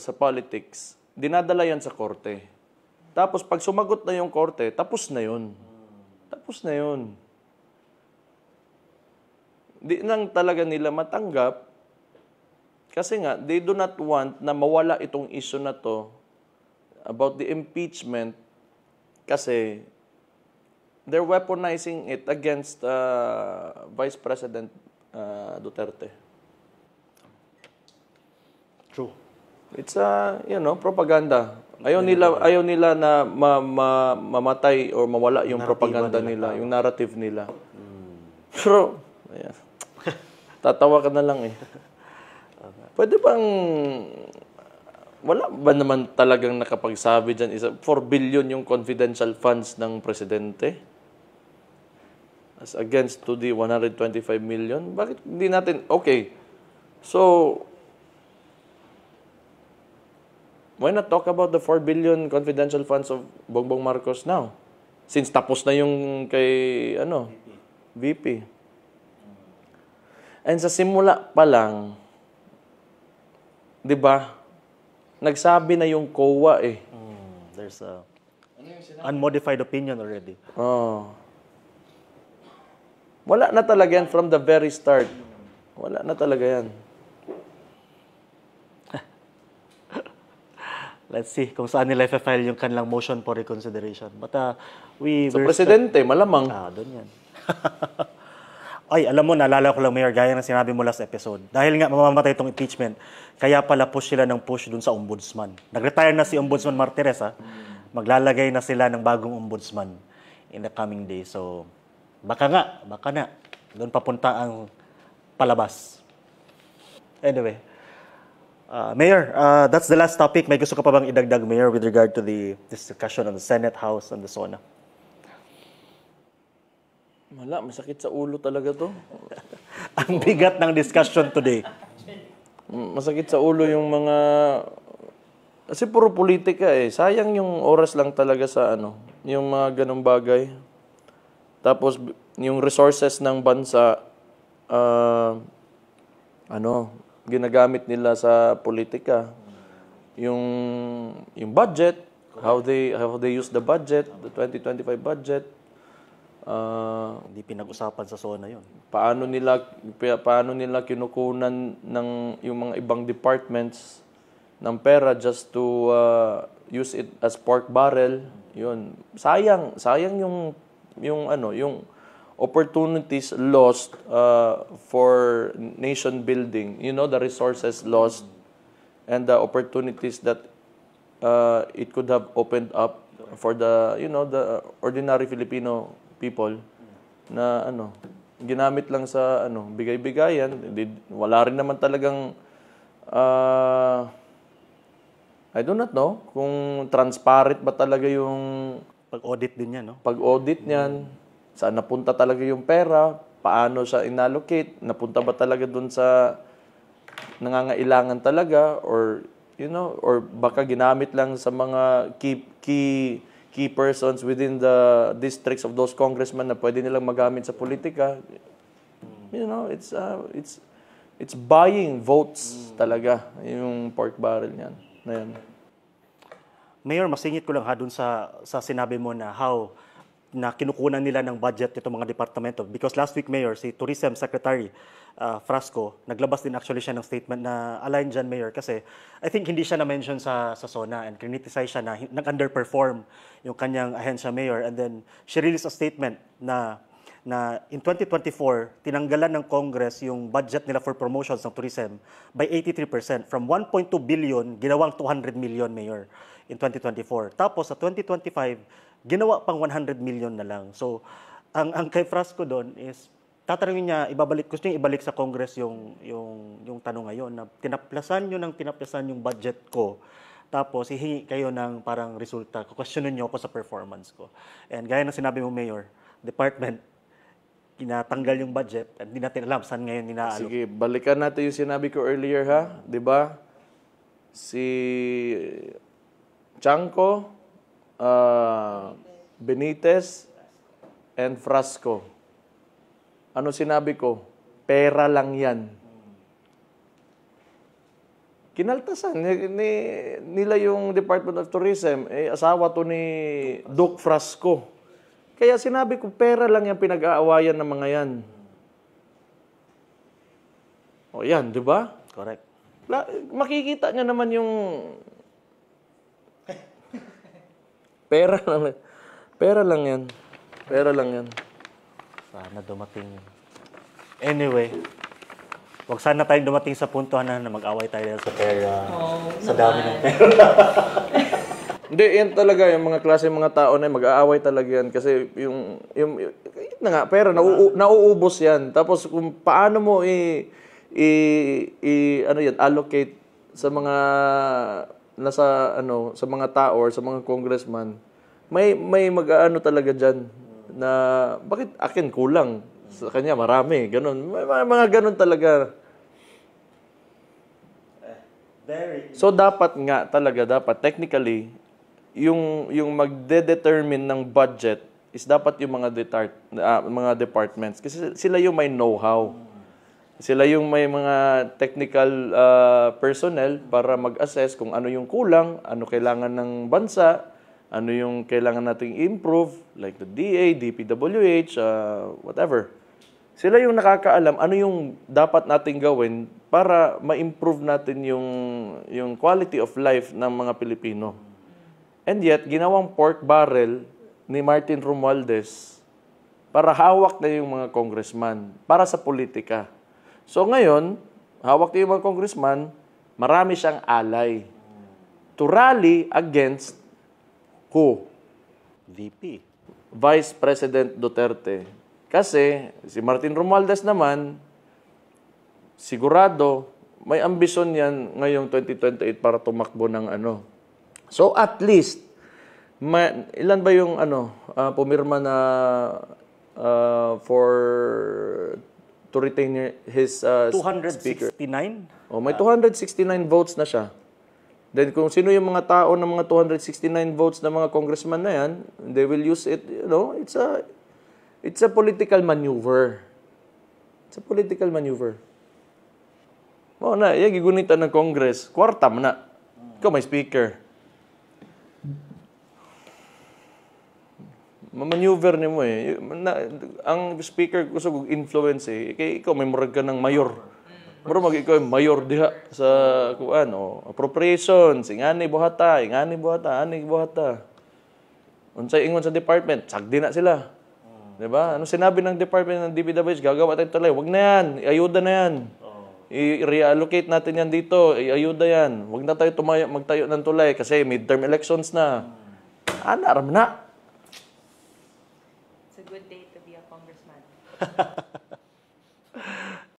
sa politics, dinadala yan sa korte. Tapos pag sumagot na yung korte, tapos na yun. Tapos na yun. Di nang talaga nila matanggap kasi nga, they do not want na mawala itong issue na to about the impeachment kasi they're weaponizing it against Vice President Duterte.
True.
It's propaganda. Ayaw nila na mamatay or mawala yung propaganda nila, yung narrative nila. Pero ayan. Tatawa ka na lang eh. Pwede bang wala ba naman talagang nakapagsabi dyan, 4 billion yung confidential funds ng presidente? As against to the 125 million? Bakit hindi natin, okay. So, why not talk about the 4 billion confidential funds of Bongbong Marcos now? Since tapos na yung kay, VP. And sa simula pa lang, di ba, nagsabi na yung COA eh.
There's a unmodified opinion already.
Oh. Wala na talaga yan from the very start. Wala na talaga yan.
Let's see kung saan nila i-file yung kanilang motion for reconsideration. But
Sa presidente, malamang.
Doon yan. Ay, alam mo, naalala ko lang, Mayor, gaya ng sinabi mo last episode. Dahil nga mamamatay itong impeachment, kaya pala push sila ng push dun sa ombudsman. Nag-retire na si Ombudsman Martires, ha? Maglalagay na sila ng bagong ombudsman in the coming days. So, baka na. Doon papunta ang palabas. Anyway, Mayor, that's the last topic. May gusto ka pa bang idagdag, Mayor, with regard to this discussion on the Senate, House, and the SONA?
Wala, masakit sa ulo talaga to.
Ang bigat ng discussion today.
Masakit sa ulo yung mga... Kasi puro politika eh. Sayang yung oras lang talaga sa yung mga ganong bagay. Tapos yung resources ng bansa, ginagamit nila sa politika. Yung budget, how they use the budget, the 2025 budget.
Hindi pinag-usapan sa SONA yun.
Paano nila kinukunan ng yung mga ibang departments ng pera just to use it as pork barrel. Yun. Sayang yung opportunities lost for nation building. The resources lost and the opportunities that it could have opened up for the the ordinary Filipino people na ginamit lang sa bigay-bigayan. Wala rin naman talagang I do not know kung transparent ba talaga yung
Pag-audit din yan, no?
pag-audit niyan, saan napunta talaga yung pera, paano siya inallocate, napunta ba talaga dun sa nangangailangan talaga, or or baka ginamit lang sa mga key persons within the districts of those congressmen na pwede nilang magamit sa politika. It's buying votes talaga yung pork barrel niyan. Na yan.
Mayor, masingit ko lang dun sa sinabi mo na how na kinukunan nila ng budget itong mga departamento. Because last week, Mayor, si Tourism Secretary Frasco, naglabas din actually siya ng statement na align dyan, Mayor, kasi I think hindi siya na-mention sa SONA and criticize siya na nag-underperform yung kanyang ahensya, Mayor. And then she released a statement na in 2024, tinanggalan ng Congress yung budget nila for promotions ng tourism by 83%. From 1.2 billion, ginawang 200 million, Mayor, in 2024. Tapos sa 2025, ginawa pang 100 million na lang. So, ang kay Frasco doon is, tatanungin niya, gusto niya ibalik sa Congress yung tanong ngayon, na tinaplasan yung budget ko, tapos hihingi kayo ng parang resulta. Questionin niyo ako sa performance ko. And gaya ng sinabi mo, Mayor, Department, kinatanggal yung budget at hindi natin alam saan ngayon ninaalok.
Sige, balikan natin yung sinabi ko earlier, ha? 'Di ba? Si Chanco, Benitez, and Frasco. Ano sinabi ko? Pera lang yan. Kinaltasan nila yung Department of Tourism. Asawa to ni Duke Frasco. Kaya sinabi ko, pera lang yung pinag-aawayan ng mga yan. O yan, di ba?
Correct.
Makikita nyo naman yung pera lang. Pera lang yan. Pera lang yan.
Sana dumating. Anyway, wag sana tayong dumating sa punto na mag-away tayo sa pera. Sa dami ng pera.
Hindi, yan talaga, yung mga klase mga tao na mag-aaway talaga yan. Kasi yung pera, nauubos yan. Tapos kung paano mo allocate sa mga sa mga tao or sa mga congressman, may mag-aano talaga diyan na bakit akin kulang, sa kanya marami, ganun. May mga ganun talaga. So dapat technically yung magde-determine ng budget is dapat yung mga departments, kasi sila yung may know-how. Sila yung may mga technical personnel para mag-assess kung ano yung kulang, ano kailangan ng bansa, ano yung kailangan nating improve, like the DA, DPWH, whatever. Sila yung nakakaalam ano yung dapat nating gawin para ma-improve natin yung quality of life ng mga Pilipino. And yet, ginawang pork barrel ni Martin Romualdez para hawak na yung mga congressman, para sa politika. So ngayon, hawak na yung mga congressman, marami siyang alay to rally against who?
VP.
Vice President Duterte. Kasi si Martin Romualdez naman, sigurado, may ambisyon yan ngayong 2028 para tumakbo ng ano. So at least, ilan ba yung pumirma na to retain his
269?
speaker? May 269 votes na siya. Then kung sino yung mga tao ng mga 269 votes ng mga congressman na yan, they will use it, it's a political maneuver. It's a political maneuver. Yan gigunitan ng Congress, kwarta mo na. Ikaw may speaker. Maneuver ni mo ang speaker gusto kong influence kaya ikaw may murag ka ng mayor. Murag ikaw yung mayor diha sa appropriations, ingani buhata. Unsay ingon sa department, sagdi na sila. 'Di ba? Ano sinabi ng department ng DPWH, gagawa tayong tulay. Wag na yan, iayuda na yan. I-reallocate natin yan dito, iayuda yan. Wag na tayo magtayo ng tulay kasi midterm elections na. Aram na.
It's a good day to be a congressman.